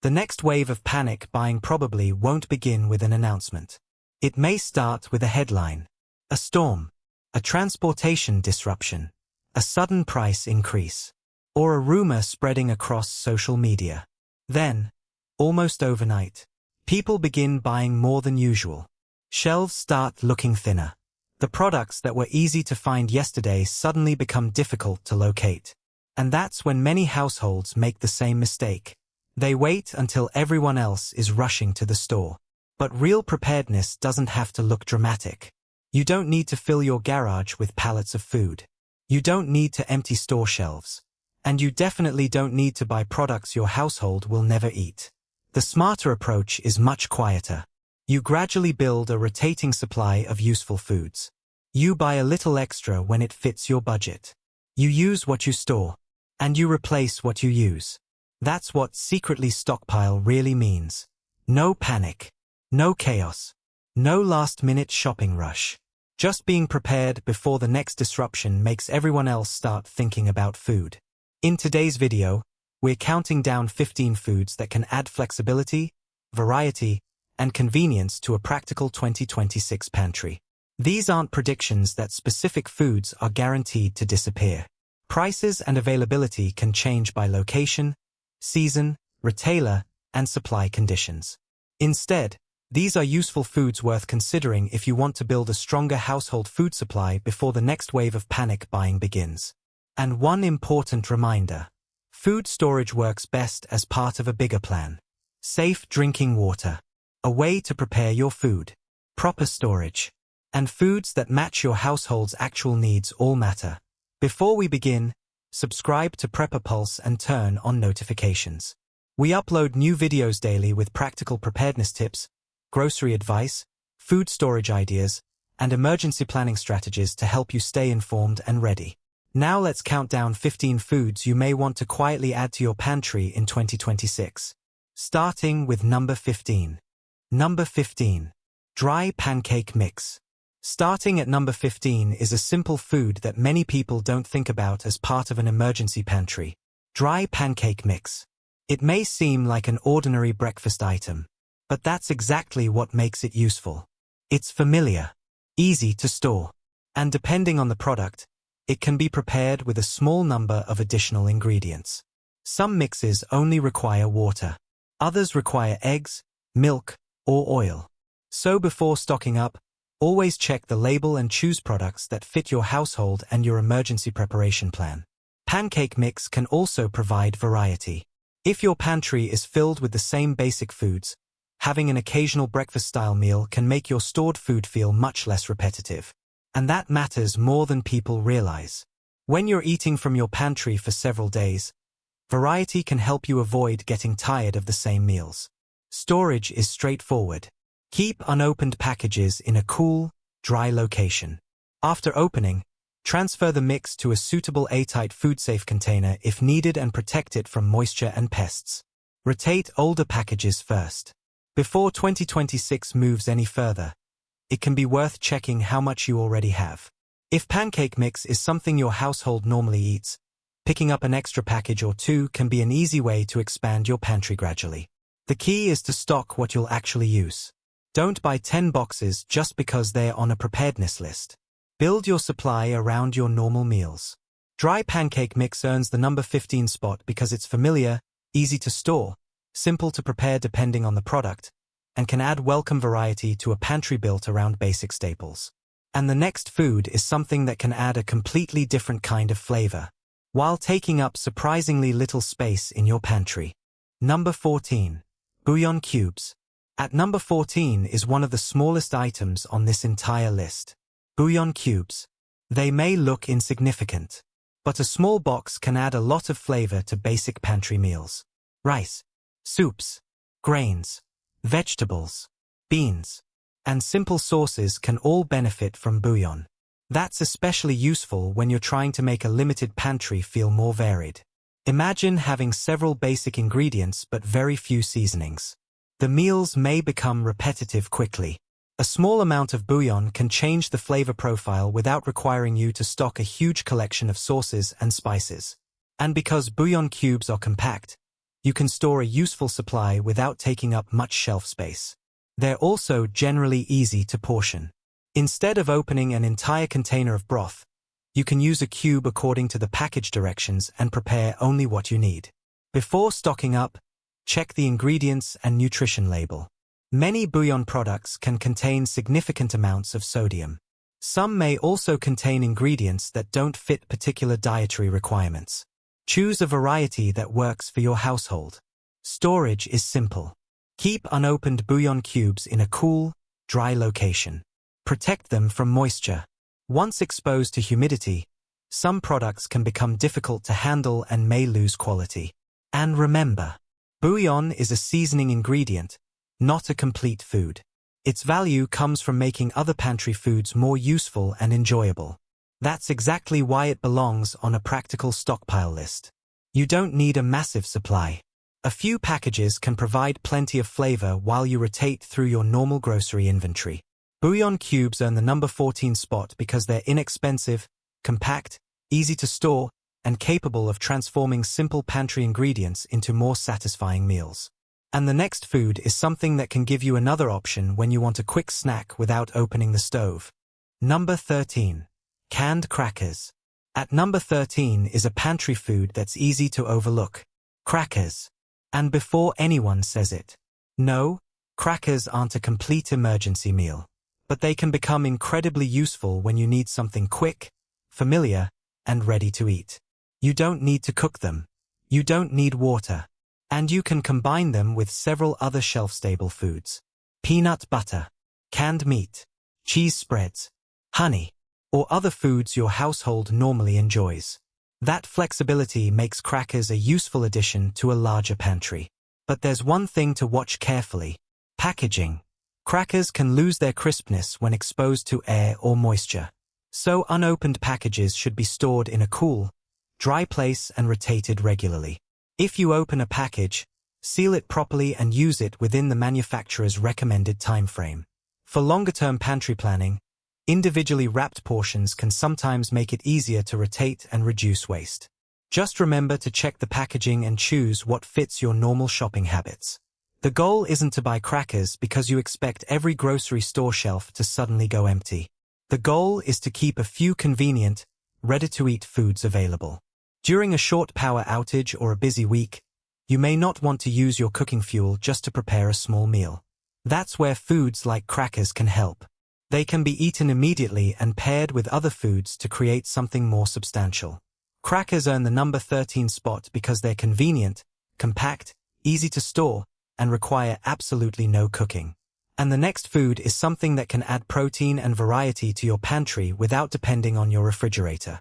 The next wave of panic buying probably won't begin with an announcement. It may start with a headline, a storm, a transportation disruption, a sudden price increase, or a rumor spreading across social media. Then, almost overnight, people begin buying more than usual. Shelves start looking thinner. The products that were easy to find yesterday suddenly become difficult to locate. And that's when many households make the same mistake. They wait until everyone else is rushing to the store. But real preparedness doesn't have to look dramatic. You don't need to fill your garage with pallets of food. You don't need to empty store shelves. And you definitely don't need to buy products your household will never eat. The smarter approach is much quieter. You gradually build a rotating supply of useful foods. You buy a little extra when it fits your budget. You use what you store. And you replace what you use. That's what secretly stockpile really means. No panic. No chaos. No last-minute shopping rush. Just being prepared before the next disruption makes everyone else start thinking about food. In today's video, we're counting down 15 foods that can add flexibility, variety, and convenience to a practical 2026 pantry. These aren't predictions that specific foods are guaranteed to disappear. Prices and availability can change by location, season, retailer, and supply conditions. Instead, these are useful foods worth considering if you want to build a stronger household food supply before the next wave of panic buying begins. And one important reminder: food storage works best as part of a bigger plan. Safe drinking water, a way to prepare your food, proper storage, and foods that match your household's actual needs all matter. Before we begin, subscribe to Pulse and turn on notifications. We upload new videos daily with practical preparedness tips, grocery advice, food storage ideas, and emergency planning strategies to help you stay informed and ready. Now let's count down 15 foods you may want to quietly add to your pantry in 2026. Starting with number 15. Number 15. Dry pancake mix. Starting at number 15 is a simple food that many people don't think about as part of an emergency pantry. Dry pancake mix. It may seem like an ordinary breakfast item, but that's exactly what makes it useful. It's familiar, easy to store, and depending on the product, it can be prepared with a small number of additional ingredients. Some mixes only require water. Others require eggs, milk, or oil. So before stocking up, always check the label and choose products that fit your household and your emergency preparation plan. Pancake mix can also provide variety. If your pantry is filled with the same basic foods, having an occasional breakfast-style meal can make your stored food feel much less repetitive. And that matters more than people realize. When you're eating from your pantry for several days, variety can help you avoid getting tired of the same meals. Storage is straightforward. Keep unopened packages in a cool, dry location. After opening, transfer the mix to a suitable airtight food-safe container if needed and protect it from moisture and pests. Rotate older packages first. Before 2026 moves any further, it can be worth checking how much you already have. If pancake mix is something your household normally eats, picking up an extra package or two can be an easy way to expand your pantry gradually. The key is to stock what you'll actually use. Don't buy 10 boxes just because they're on a preparedness list. Build your supply around your normal meals. Dry pancake mix earns the number 15 spot because it's familiar, easy to store, simple to prepare depending on the product, and can add welcome variety to a pantry built around basic staples. And the next food is something that can add a completely different kind of flavor, while taking up surprisingly little space in your pantry. Number 14. Bouillon cubes. At number 14 is one of the smallest items on this entire list. Bouillon cubes. They may look insignificant, but a small box can add a lot of flavor to basic pantry meals. Rice, soups, grains, vegetables, beans, and simple sauces can all benefit from bouillon. That's especially useful when you're trying to make a limited pantry feel more varied. Imagine having several basic ingredients but very few seasonings. The meals may become repetitive quickly. A small amount of bouillon can change the flavor profile without requiring you to stock a huge collection of sauces and spices. And because bouillon cubes are compact, You can store a useful supply without taking up much shelf space. They're also generally easy to portion. Instead of opening an entire container of broth, you can use a cube according to the package directions and prepare only what you need. Before stocking up, check the ingredients and nutrition label. Many bouillon products can contain significant amounts of sodium. Some may also contain ingredients that don't fit particular dietary requirements. Choose a variety that works for your household. Storage is simple. Keep unopened bouillon cubes in a cool, dry location. Protect them from moisture. Once exposed to humidity, some products can become difficult to handle and may lose quality. And remember, bouillon is a seasoning ingredient, not a complete food. Its value comes from making other pantry foods more useful and enjoyable. That's exactly why it belongs on a practical stockpile list. You don't need a massive supply. A few packages can provide plenty of flavor while you rotate through your normal grocery inventory. Bouillon cubes earn the number 14 spot because they're inexpensive, compact, easy to store, and capable of transforming simple pantry ingredients into more satisfying meals. And the next food is something that can give you another option when you want a quick snack without opening the stove. Number 13. Canned crackers. At number 13 is a pantry food that's easy to overlook. Crackers. And before anyone says it, no, crackers aren't a complete emergency meal. But they can become incredibly useful when you need something quick, familiar, and ready to eat. You don't need to cook them. You don't need water. And you can combine them with several other shelf-stable foods. Peanut butter, canned meat, cheese spreads, honey, or other foods your household normally enjoys. That flexibility makes crackers a useful addition to a larger pantry. But there's one thing to watch carefully: packaging. Crackers can lose their crispness when exposed to air or moisture. So unopened packages should be stored in a cool, dry place and rotated regularly. If you open a package, seal it properly and use it within the manufacturer's recommended time frame. For longer-term pantry planning, individually wrapped portions can sometimes make it easier to rotate and reduce waste. Just remember to check the packaging and choose what fits your normal shopping habits. The goal isn't to buy crackers because you expect every grocery store shelf to suddenly go empty. The goal is to keep a few convenient, ready-to-eat foods available. During a short power outage or a busy week, you may not want to use your cooking fuel just to prepare a small meal. That's where foods like crackers can help. They can be eaten immediately and paired with other foods to create something more substantial. Crackers earn the number 13 spot because they're convenient, compact, easy to store, and require absolutely no cooking. And the next food is something that can add protein and variety to your pantry without depending on your refrigerator.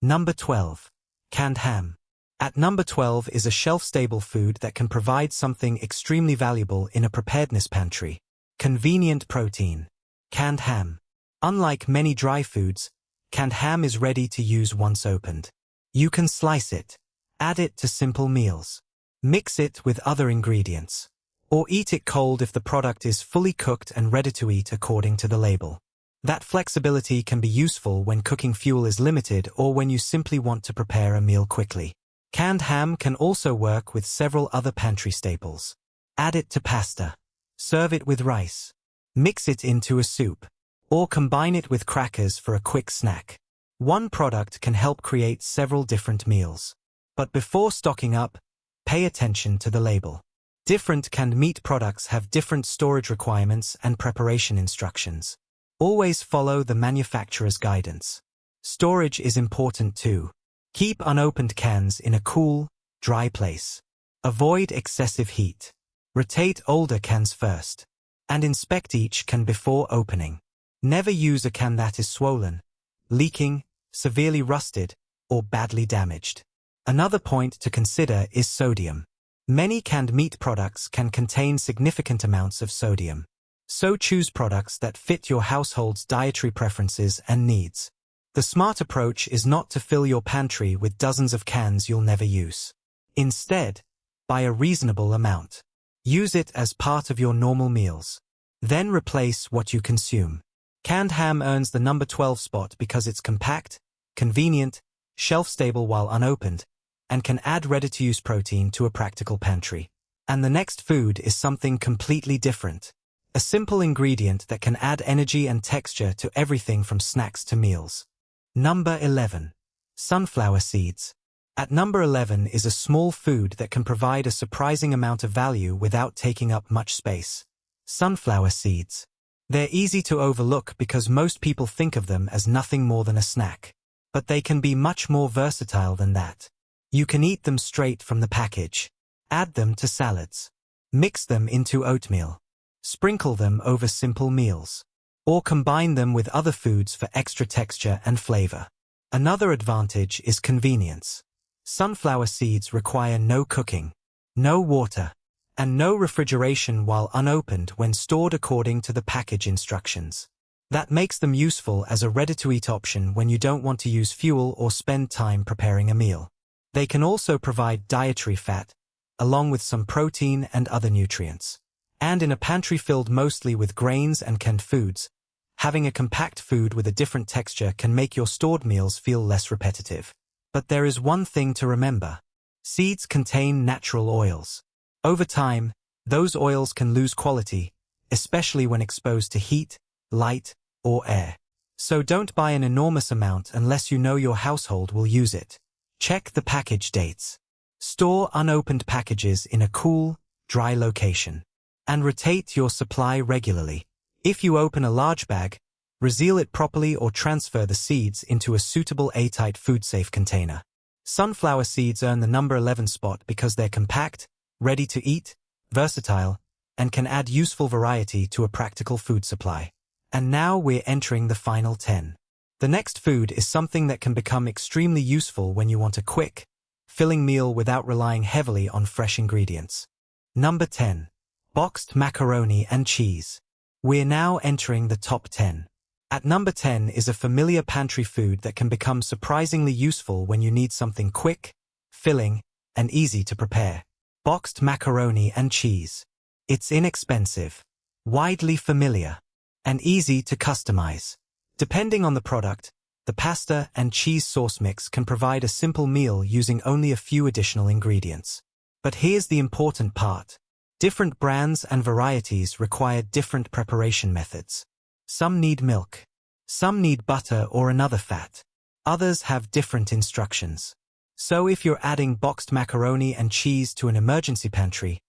Number 12. Canned ham. At number 12 is a shelf-stable food that can provide something extremely valuable in a preparedness pantry: convenient protein. Canned ham. Unlike many dry foods, canned ham is ready to use once opened. You can slice it, add it to simple meals, mix it with other ingredients, or eat it cold if the product is fully cooked and ready to eat according to the label. That flexibility can be useful when cooking fuel is limited or when you simply want to prepare a meal quickly. Canned ham can also work with several other pantry staples. Add it to pasta. Serve it with rice. Mix it into a soup. Or combine it with crackers for a quick snack. One product can help create several different meals. But before stocking up, pay attention to the label. Different canned meat products have different storage requirements and preparation instructions. Always follow the manufacturer's guidance. Storage is important too. Keep unopened cans in a cool, dry place. Avoid excessive heat. Rotate older cans first. And inspect each can before opening. Never use a can that is swollen, leaking, severely rusted, or badly damaged. Another point to consider is sodium. Many canned meat products can contain significant amounts of sodium. So choose products that fit your household's dietary preferences and needs. The smart approach is not to fill your pantry with dozens of cans you'll never use. Instead, buy a reasonable amount. Use it as part of your normal meals. Then replace what you consume. Canned ham earns the number 12 spot because it's compact, convenient, shelf-stable while unopened, and can add ready-to-use protein to a practical pantry. And the next food is something completely different. A simple ingredient that can add energy and texture to everything from snacks to meals. Number 11. Sunflower seeds. At number 11 is a small food that can provide a surprising amount of value without taking up much space. Sunflower seeds. They're easy to overlook because most people think of them as nothing more than a snack. But they can be much more versatile than that. You can eat them straight from the package. Add them to salads. Mix them into oatmeal. Sprinkle them over simple meals. Or combine them with other foods for extra texture and flavor. Another advantage is convenience. Sunflower seeds require no cooking, no water, and no refrigeration while unopened when stored according to the package instructions. That makes them useful as a ready-to-eat option when you don't want to use fuel or spend time preparing a meal. They can also provide dietary fat, along with some protein and other nutrients. And in a pantry filled mostly with grains and canned foods, having a compact food with a different texture can make your stored meals feel less repetitive. But there is one thing to remember. Seeds contain natural oils. Over time, those oils can lose quality, especially when exposed to heat, light, or air. So don't buy an enormous amount unless you know your household will use it. Check the package dates. Store unopened packages in a cool, dry location. And rotate your supply regularly. If you open a large bag, reseal it properly or transfer the seeds into a suitable airtight food-safe container. Sunflower seeds earn the number 11 spot because they're compact, ready to eat, versatile, and can add useful variety to a practical food supply. And now we're entering the final 10. The next food is something that can become extremely useful when you want a quick, filling meal without relying heavily on fresh ingredients. Number 10. Boxed macaroni and cheese. We're now entering the top 10. At number 10 is a familiar pantry food that can become surprisingly useful when you need something quick, filling, and easy to prepare. Boxed macaroni and cheese. It's inexpensive, widely familiar, and easy to customize. Depending on the product, the pasta and cheese sauce mix can provide a simple meal using only a few additional ingredients. But here's the important part. Different brands and varieties require different preparation methods. Some need milk. Some need butter or another fat. Others have different instructions. So if you're adding boxed macaroni and cheese to an emergency pantry,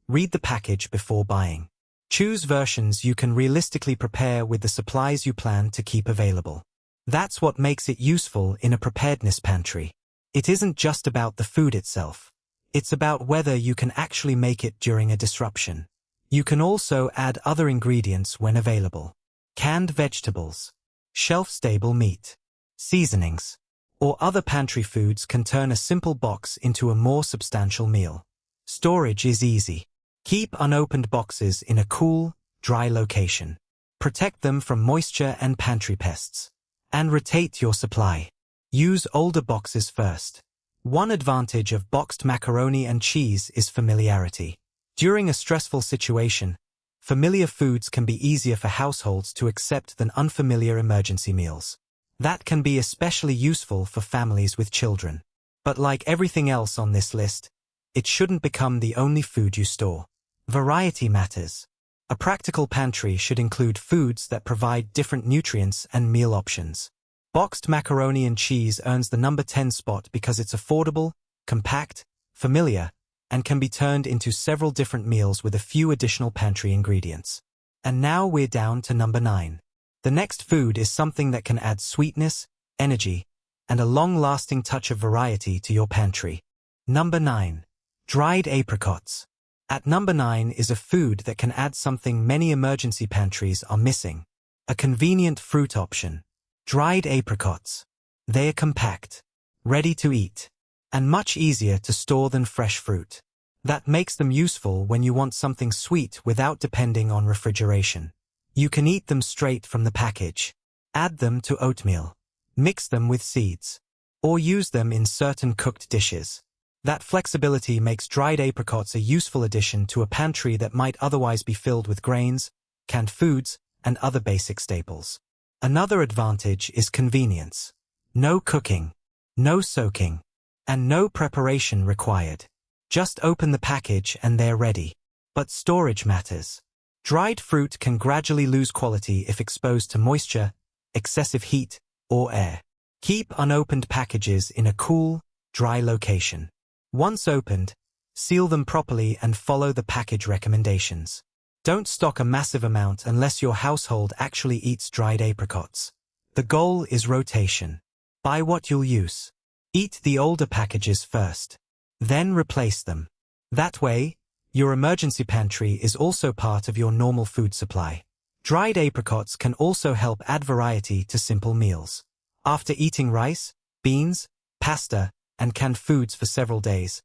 read the package before buying. Choose versions you can realistically prepare with the supplies you plan to keep available. That's what makes it useful in a preparedness pantry. It isn't just about the food itself. It's about whether you can actually make it during a disruption. You can also add other ingredients when available. Canned vegetables, shelf-stable meat, seasonings, or other pantry foods can turn a simple box into a more substantial meal. Storage is easy. Keep unopened boxes in a cool, dry location. Protect them from moisture and pantry pests. And rotate your supply. Use older boxes first. One advantage of boxed macaroni and cheese is familiarity. During a stressful situation, familiar foods can be easier for households to accept than unfamiliar emergency meals. That can be especially useful for families with children. But like everything else on this list, it shouldn't become the only food you store. Variety matters. A practical pantry should include foods that provide different nutrients and meal options. Boxed macaroni and cheese earns the number 10 spot because it's affordable, compact, familiar, and can be turned into several different meals with a few additional pantry ingredients. And now we're down to number 9. The next food is something that can add sweetness, energy, and a long-lasting touch of variety to your pantry. Number 9. Dried apricots. At number 9 is a food that can add something many emergency pantries are missing. A convenient fruit option. Dried apricots. They are compact, ready to eat, and much easier to store than fresh fruit. That makes them useful when you want something sweet without depending on refrigeration. You can eat them straight from the package. Add them to oatmeal. Mix them with seeds. Or use them in certain cooked dishes. That flexibility makes dried apricots a useful addition to a pantry that might otherwise be filled with grains, canned foods, and other basic staples. Another advantage is convenience. No cooking, no soaking, And no preparation required. Just open the package and they're ready. But storage matters. Dried fruit can gradually lose quality if exposed to moisture, excessive heat, or air. Keep unopened packages in a cool, dry location. Once opened, seal them properly and follow the package recommendations. Don't stock a massive amount unless your household actually eats dried apricots. The goal is rotation. Buy what you'll use. Eat the older packages first. Then replace them. That way, your emergency pantry is also part of your normal food supply. Dried apricots can also help add variety to simple meals. After eating rice, beans, pasta, and canned foods for several days,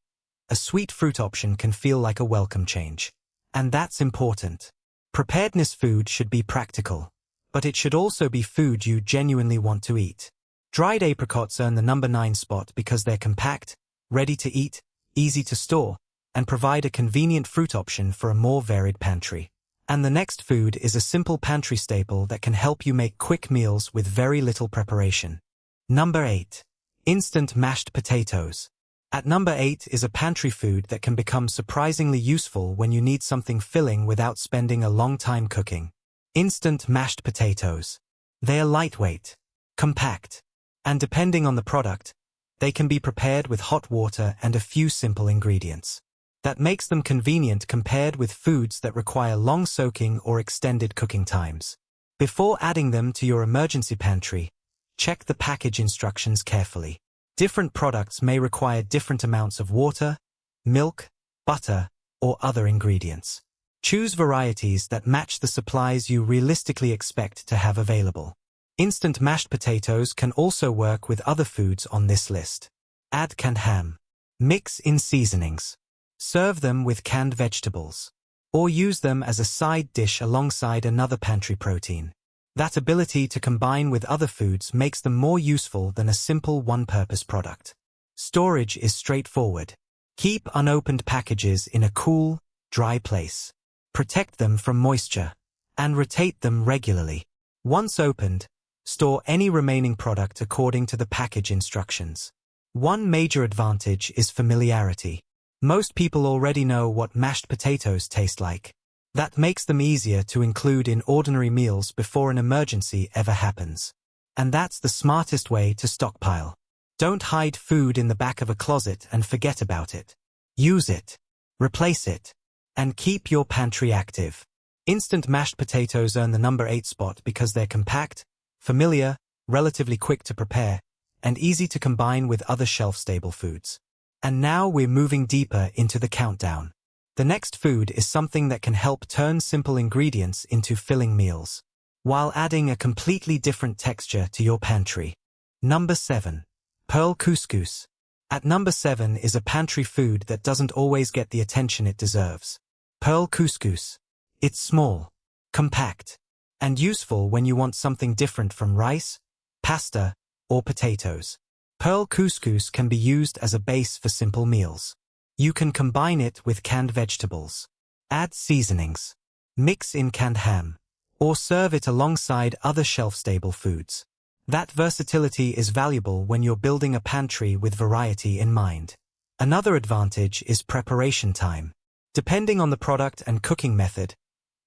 a sweet fruit option can feel like a welcome change. And that's important. Preparedness food should be practical, but it should also be food you genuinely want to eat. Dried apricots earn the number 9 spot because they're compact, ready to eat, easy to store, and provide a convenient fruit option for a more varied pantry. And the next food is a simple pantry staple that can help you make quick meals with very little preparation. Number 8. Instant mashed potatoes. At number 8 is a pantry food that can become surprisingly useful when you need something filling without spending a long time cooking. Instant mashed potatoes. They are lightweight, compact, and depending on the product, they can be prepared with hot water and a few simple ingredients. That makes them convenient compared with foods that require long soaking or extended cooking times. Before adding them to your emergency pantry, check the package instructions carefully. Different products may require different amounts of water, milk, butter, or other ingredients. Choose varieties that match the supplies you realistically expect to have available. Instant mashed potatoes can also work with other foods on this list. Add canned ham. Mix in seasonings. Serve them with canned vegetables. Or use them as a side dish alongside another pantry protein. That ability to combine with other foods makes them more useful than a simple one-purpose product. Storage is straightforward. Keep unopened packages in a cool, dry place. Protect them from moisture. And rotate them regularly. Once opened, store any remaining product according to the package instructions. One major advantage is familiarity. Most people already know what mashed potatoes taste like. That makes them easier to include in ordinary meals before an emergency ever happens. And that's the smartest way to stockpile. Don't hide food in the back of a closet and forget about it. Use it, replace it, and keep your pantry active. Instant mashed potatoes earn the number 8 spot because they're compact, familiar, relatively quick to prepare, and easy to combine with other shelf-stable foods. And now we're moving deeper into the countdown. The next food is something that can help turn simple ingredients into filling meals, while adding a completely different texture to your pantry. Number 7. Pearl couscous. At number 7 is a pantry food that doesn't always get the attention it deserves. Pearl couscous. It's small, compact, and useful when you want something different from rice, pasta, or potatoes. Pearl couscous can be used as a base for simple meals. You can combine it with canned vegetables. Add seasonings. Mix in canned ham. Or serve it alongside other shelf-stable foods. That versatility is valuable when you're building a pantry with variety in mind. Another advantage is preparation time. Depending on the product and cooking method,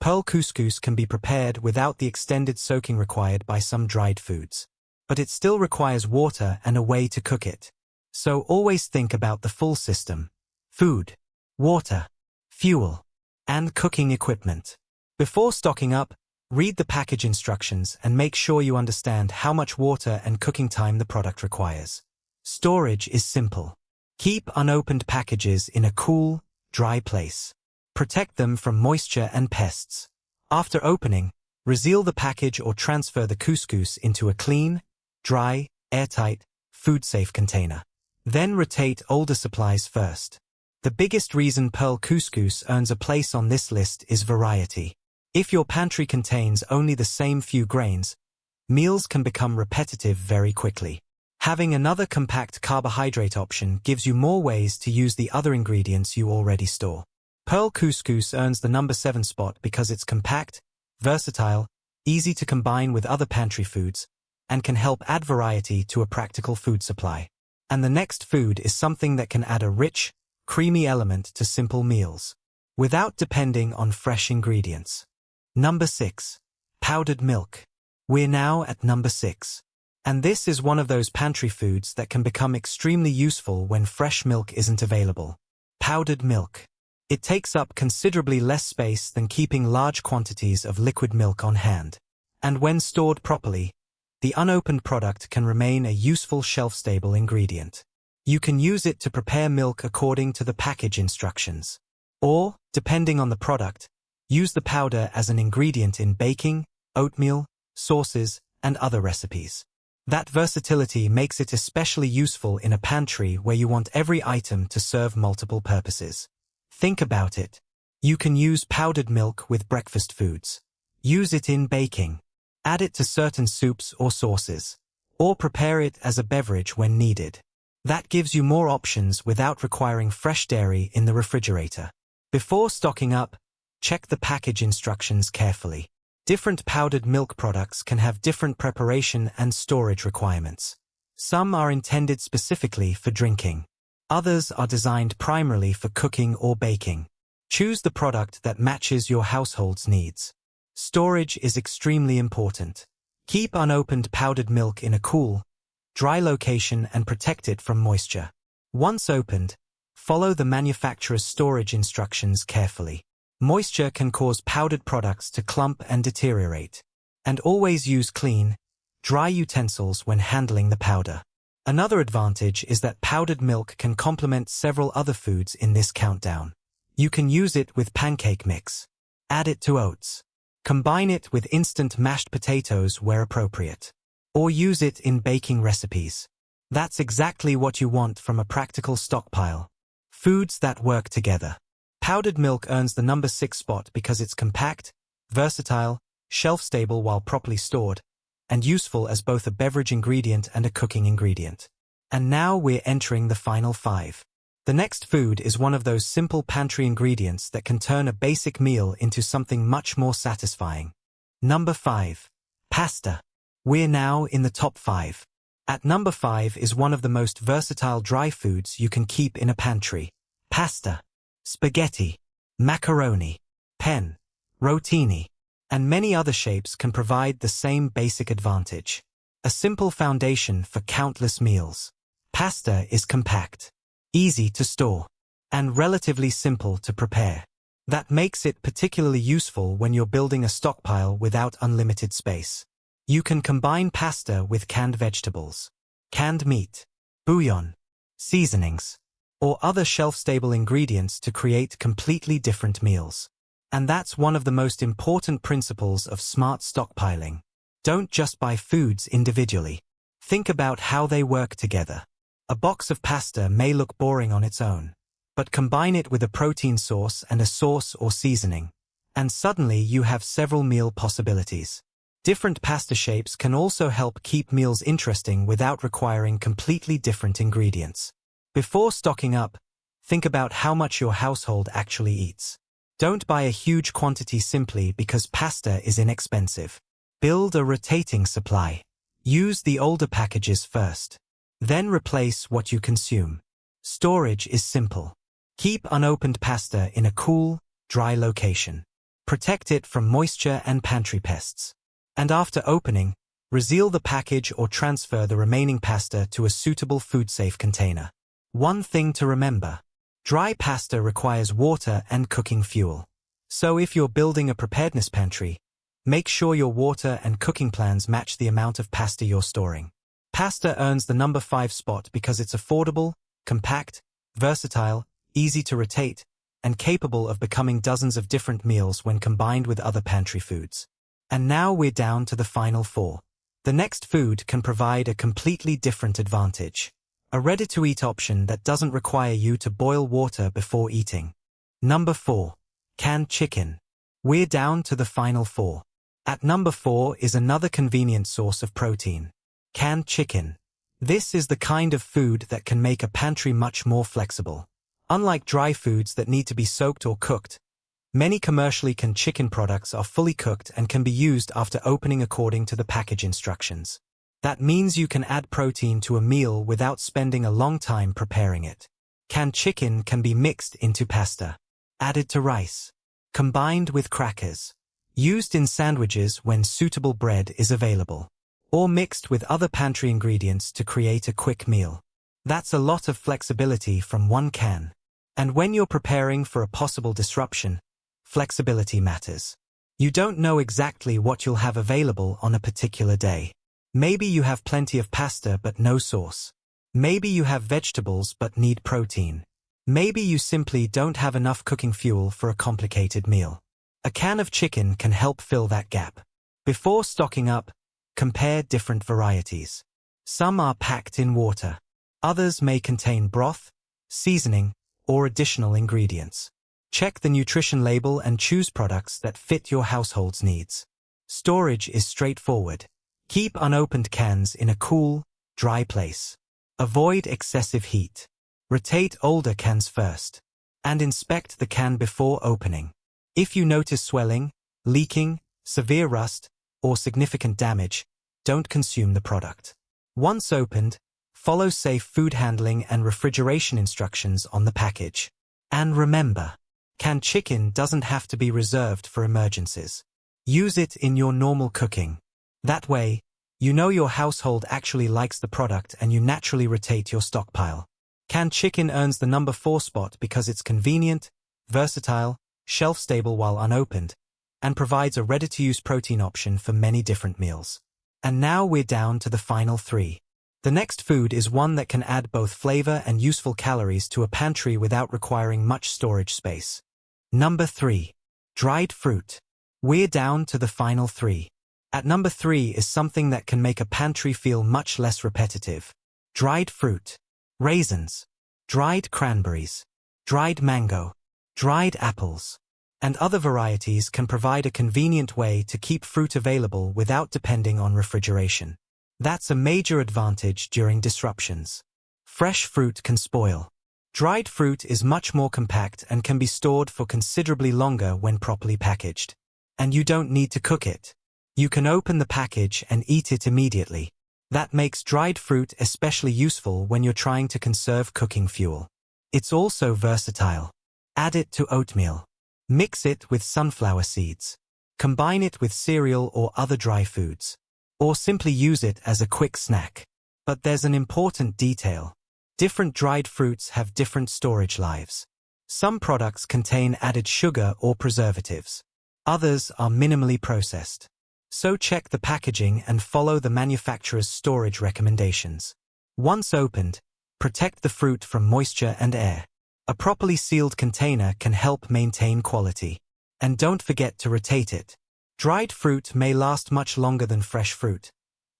pearl couscous can be prepared without the extended soaking required by some dried foods. But it still requires water and a way to cook it. So always think about the full system. Food, water, fuel, and cooking equipment. Before stocking up, read the package instructions and make sure you understand how much water and cooking time the product requires. Storage is simple. Keep unopened packages in a cool, dry place. Protect them from moisture and pests. After opening, reseal the package or transfer the couscous into a clean, dry, airtight, food-safe container. Then rotate older supplies first. The biggest reason pearl couscous earns a place on this list is variety. If your pantry contains only the same few grains, meals can become repetitive very quickly. Having another compact carbohydrate option gives you more ways to use the other ingredients you already store. Pearl couscous earns the number 7 spot because it's compact, versatile, easy to combine with other pantry foods, and can help add variety to a practical food supply. And the next food is something that can add a rich, creamy element to simple meals, without depending on fresh ingredients. Number 6. Powdered milk. We're now at number 6. And this is one of those pantry foods that can become extremely useful when fresh milk isn't available. Powdered milk. It takes up considerably less space than keeping large quantities of liquid milk on hand. And when stored properly, the unopened product can remain a useful shelf-stable ingredient. You can use it to prepare milk according to the package instructions. Or, depending on the product, use the powder as an ingredient in baking, oatmeal, sauces, and other recipes. That versatility makes it especially useful in a pantry where you want every item to serve multiple purposes. Think about it. You can use powdered milk with breakfast foods. Use it in baking. Add it to certain soups or sauces. Or prepare it as a beverage when needed. That gives you more options without requiring fresh dairy in the refrigerator. Before stocking up, check the package instructions carefully. Different powdered milk products can have different preparation and storage requirements. Some are intended specifically for drinking. Others are designed primarily for cooking or baking. Choose the product that matches your household's needs. Storage is extremely important. Keep unopened powdered milk in a cool, dry location and protect it from moisture. Once opened, follow the manufacturer's storage instructions carefully. Moisture can cause powdered products to clump and deteriorate. And always use clean, dry utensils when handling the powder. Another advantage is that powdered milk can complement several other foods in this countdown. You can use it with pancake mix. Add it to oats. Combine it with instant mashed potatoes where appropriate. Or use it in baking recipes. That's exactly what you want from a practical stockpile. Foods that work together. Powdered milk earns the number 6 spot because it's compact, versatile, shelf-stable while properly stored, and useful as both a beverage ingredient and a cooking ingredient. And now we're entering the final 5. The next food is one of those simple pantry ingredients that can turn a basic meal into something much more satisfying. Number 5. Pasta. We're now in the top 5. At number 5 is one of the most versatile dry foods you can keep in a pantry. Pasta. Spaghetti, macaroni, penne, rotini, and many other shapes can provide the same basic advantage. A simple foundation for countless meals. Pasta is compact, easy to store, and relatively simple to prepare. That makes it particularly useful when you're building a stockpile without unlimited space. You can combine pasta with canned vegetables, canned meat, bouillon, seasonings, or other shelf-stable ingredients to create completely different meals. And that's one of the most important principles of smart stockpiling. Don't just buy foods individually. Think about how they work together. A box of pasta may look boring on its own, but combine it with a protein source and a sauce or seasoning, and suddenly you have several meal possibilities. Different pasta shapes can also help keep meals interesting without requiring completely different ingredients. Before stocking up, think about how much your household actually eats. Don't buy a huge quantity simply because pasta is inexpensive. Build a rotating supply. Use the older packages first. Then replace what you consume. Storage is simple. Keep unopened pasta in a cool, dry location. Protect it from moisture and pantry pests. And after opening, reseal the package or transfer the remaining pasta to a suitable food-safe container. One thing to remember. Dry pasta requires water and cooking fuel. So if you're building a preparedness pantry, make sure your water and cooking plans match the amount of pasta you're storing. Pasta earns the number 5 spot because it's affordable, compact, versatile, easy to rotate, and capable of becoming dozens of different meals when combined with other pantry foods. And now we're down to the final 4. The next food can provide a completely different advantage. A ready-to-eat option that doesn't require you to boil water before eating. Number 4. Canned chicken. We're down to the final 4. At number 4 is another convenient source of protein. Canned chicken. This is the kind of food that can make a pantry much more flexible. Unlike dry foods that need to be soaked or cooked, many commercially canned chicken products are fully cooked and can be used after opening according to the package instructions. That means you can add protein to a meal without spending a long time preparing it. Canned chicken can be mixed into pasta, added to rice, combined with crackers, used in sandwiches when suitable bread is available, or mixed with other pantry ingredients to create a quick meal. That's a lot of flexibility from one can. And when you're preparing for a possible disruption, flexibility matters. You don't know exactly what you'll have available on a particular day. Maybe you have plenty of pasta but no sauce. Maybe you have vegetables but need protein. Maybe you simply don't have enough cooking fuel for a complicated meal. A can of chicken can help fill that gap. Before stocking up, compare different varieties. Some are packed in water. Others may contain broth, seasoning, or additional ingredients. Check the nutrition label and choose products that fit your household's needs. Storage is straightforward. Keep unopened cans in a cool, dry place. Avoid excessive heat. Rotate older cans first. And inspect the can before opening. If you notice swelling, leaking, severe rust, or significant damage, don't consume the product. Once opened, follow safe food handling and refrigeration instructions on the package. And remember, canned chicken doesn't have to be reserved for emergencies. Use it in your normal cooking. That way, you know your household actually likes the product and you naturally rotate your stockpile. Canned chicken earns the number 4 spot because it's convenient, versatile, shelf-stable while unopened, and provides a ready-to-use protein option for many different meals. And now we're down to the final 3. The next food is one that can add both flavor and useful calories to a pantry without requiring much storage space. Number 3. Dried fruit. We're down to the final 3. At number 3 is something that can make a pantry feel much less repetitive. Dried fruit. Raisins. Dried cranberries. Dried mango. Dried apples. And other varieties can provide a convenient way to keep fruit available without depending on refrigeration. That's a major advantage during disruptions. Fresh fruit can spoil. Dried fruit is much more compact and can be stored for considerably longer when properly packaged. And you don't need to cook it. You can open the package and eat it immediately. That makes dried fruit especially useful when you're trying to conserve cooking fuel. It's also versatile. Add it to oatmeal. Mix it with sunflower seeds. Combine it with cereal or other dry foods. Or simply use it as a quick snack. But there's an important detail. Different dried fruits have different storage lives. Some products contain added sugar or preservatives. Others are minimally processed. So check the packaging and follow the manufacturer's storage recommendations. Once opened, protect the fruit from moisture and air. A properly sealed container can help maintain quality. And don't forget to rotate it. Dried fruit may last much longer than fresh fruit,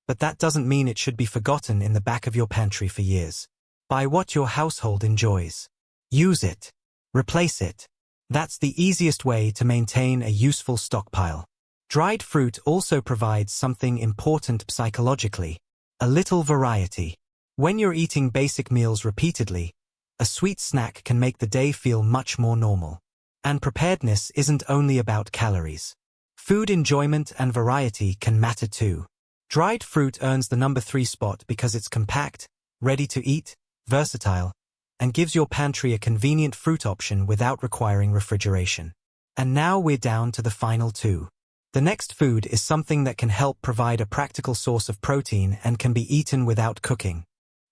but that doesn't mean it should be forgotten in the back of your pantry for years. Buy what your household enjoys. Use it. Replace it. That's the easiest way to maintain a useful stockpile. Dried fruit also provides something important psychologically, a little variety. When you're eating basic meals repeatedly, a sweet snack can make the day feel much more normal. And preparedness isn't only about calories. Food enjoyment and variety can matter too. Dried fruit earns the number 3 spot because it's compact, ready to eat, versatile, and gives your pantry a convenient fruit option without requiring refrigeration. And now we're down to the final 2. The next food is something that can help provide a practical source of protein and can be eaten without cooking.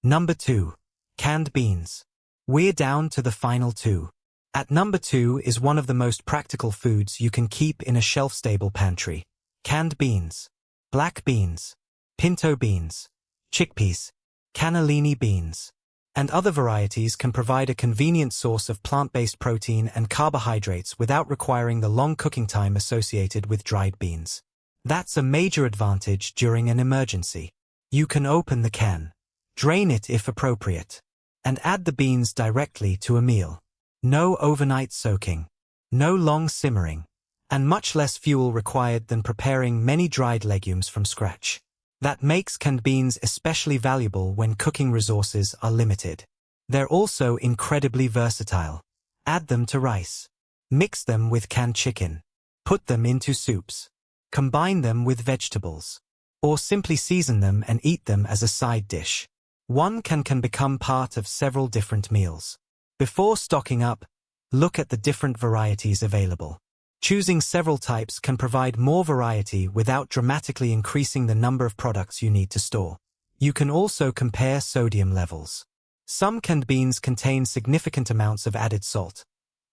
Number 2. Canned beans. We're down to the final 2. At number 2 is one of the most practical foods you can keep in a shelf-stable pantry. Canned beans. Black beans. Pinto beans. Chickpeas. Cannellini beans. And other varieties can provide a convenient source of plant-based protein and carbohydrates without requiring the long cooking time associated with dried beans. That's a major advantage during an emergency. You can open the can, drain it if appropriate, and add the beans directly to a meal. No overnight soaking, no long simmering, and much less fuel required than preparing many dried legumes from scratch. That makes canned beans especially valuable when cooking resources are limited. They're also incredibly versatile. Add them to rice. Mix them with canned chicken. Put them into soups. Combine them with vegetables. or simply season them and eat them as a side dish. One can become part of several different meals. Before stocking up, look at the different varieties available. Choosing several types can provide more variety without dramatically increasing the number of products you need to store. You can also compare sodium levels. Some canned beans contain significant amounts of added salt,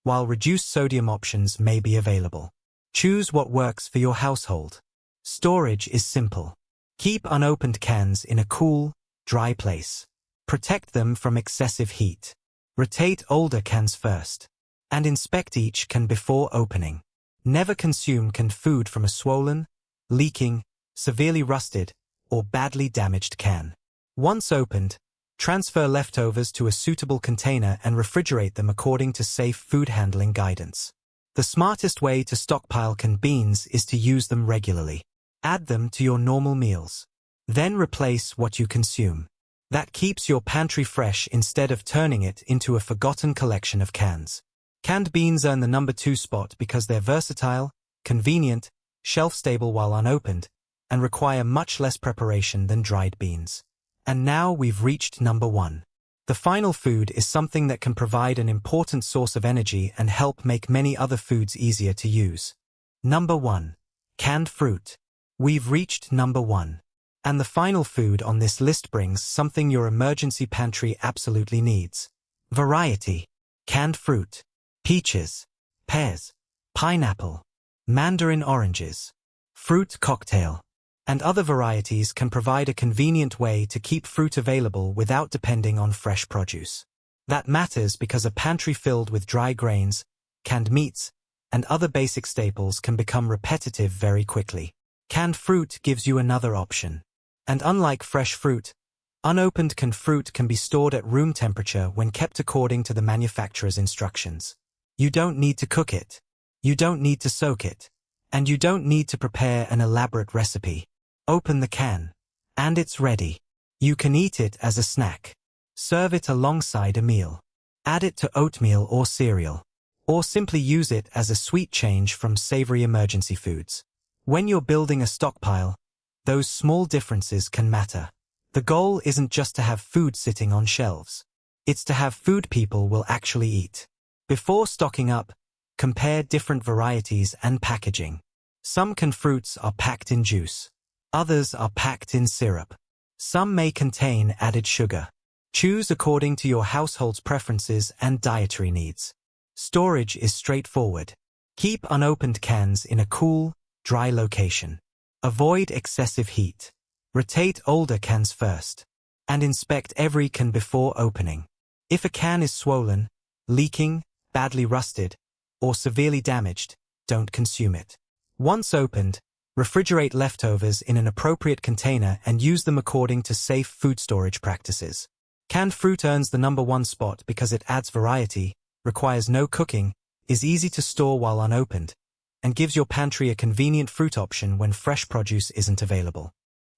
while reduced sodium options may be available. Choose what works for your household. Storage is simple. Keep unopened cans in a cool, dry place. Protect them from excessive heat. Rotate older cans first, and inspect each can before opening. Never consume canned food from a swollen, leaking, severely rusted, or badly damaged can. Once opened, transfer leftovers to a suitable container and refrigerate them according to safe food handling guidance. The smartest way to stockpile canned beans is to use them regularly. Add them to your normal meals. Then replace what you consume. That keeps your pantry fresh instead of turning it into a forgotten collection of cans. Canned beans earn the number 2 spot because they're versatile, convenient, shelf-stable while unopened, and require much less preparation than dried beans. And now we've reached number 1. The final food is something that can provide an important source of energy and help make many other foods easier to use. Number 1. Canned fruit. We've reached number 1. And the final food on this list brings something your emergency pantry absolutely needs. Variety. Canned fruit. Peaches, pears, pineapple, mandarin oranges, fruit cocktail, and other varieties can provide a convenient way to keep fruit available without depending on fresh produce. That matters because a pantry filled with dry grains, canned meats, and other basic staples can become repetitive very quickly. Canned fruit gives you another option. And unlike fresh fruit, unopened canned fruit can be stored at room temperature when kept according to the manufacturer's instructions. You don't need to cook it. You don't need to soak it. And you don't need to prepare an elaborate recipe. Open the can, and it's ready. You can eat it as a snack. Serve it alongside a meal. Add it to oatmeal or cereal. Or simply use it as a sweet change from savory emergency foods. When you're building a stockpile, those small differences can matter. The goal isn't just to have food sitting on shelves. It's to have food people will actually eat. Before stocking up, compare different varieties and packaging. Some canned fruits are packed in juice. Others are packed in syrup. Some may contain added sugar. Choose according to your household's preferences and dietary needs. Storage is straightforward. Keep unopened cans in a cool, dry location. Avoid excessive heat. Rotate older cans first. And inspect every can before opening. If a can is swollen, leaking, badly rusted, or severely damaged, don't consume it. Once opened, refrigerate leftovers in an appropriate container and use them according to safe food storage practices. Canned fruit earns the number 1 spot because it adds variety, requires no cooking, is easy to store while unopened, and gives your pantry a convenient fruit option when fresh produce isn't available.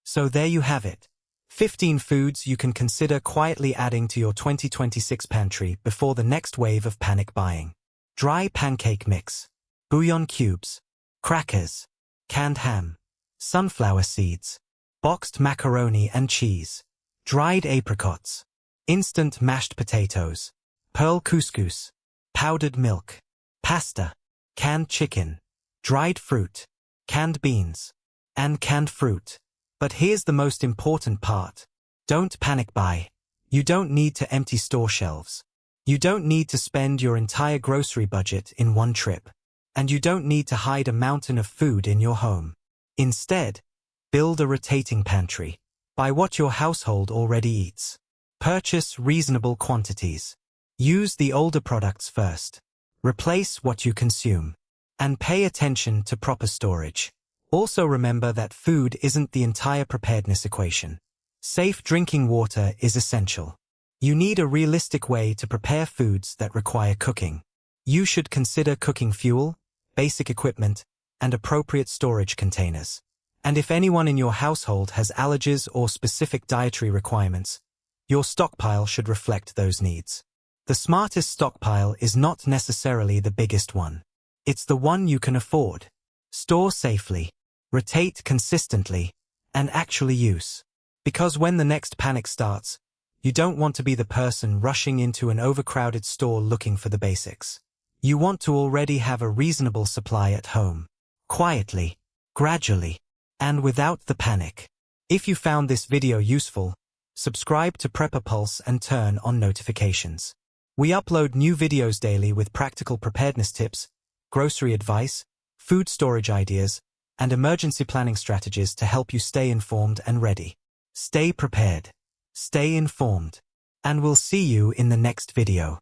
So there you have it. 15 foods you can consider quietly adding to your 2026 pantry before the next wave of panic buying. Dry pancake mix, bouillon cubes, crackers, canned ham, sunflower seeds, boxed macaroni and cheese, dried apricots, instant mashed potatoes, pearl couscous, powdered milk, pasta, canned chicken, dried fruit, canned beans, and canned fruit. But here's the most important part. Don't panic buy. You don't need to empty store shelves. You don't need to spend your entire grocery budget in one trip. And you don't need to hide a mountain of food in your home. Instead, build a rotating pantry. Buy what your household already eats. Purchase reasonable quantities. Use the older products first. Replace what you consume. And pay attention to proper storage. Also remember that food isn't the entire preparedness equation. Safe drinking water is essential. You need a realistic way to prepare foods that require cooking. You should consider cooking fuel, basic equipment, and appropriate storage containers. And if anyone in your household has allergies or specific dietary requirements, your stockpile should reflect those needs. The smartest stockpile is not necessarily the biggest one. It's the one you can afford. Store safely. Rotate consistently, and actually use. Because when the next panic starts, you don't want to be the person rushing into an overcrowded store looking for the basics. You want to already have a reasonable supply at home. Quietly, gradually, and without the panic. If you found this video useful, subscribe to Prepper Pulse and turn on notifications. We upload new videos daily with practical preparedness tips, grocery advice, food storage ideas, and emergency planning strategies to help you stay informed and ready. Stay prepared, stay informed, and we'll see you in the next video.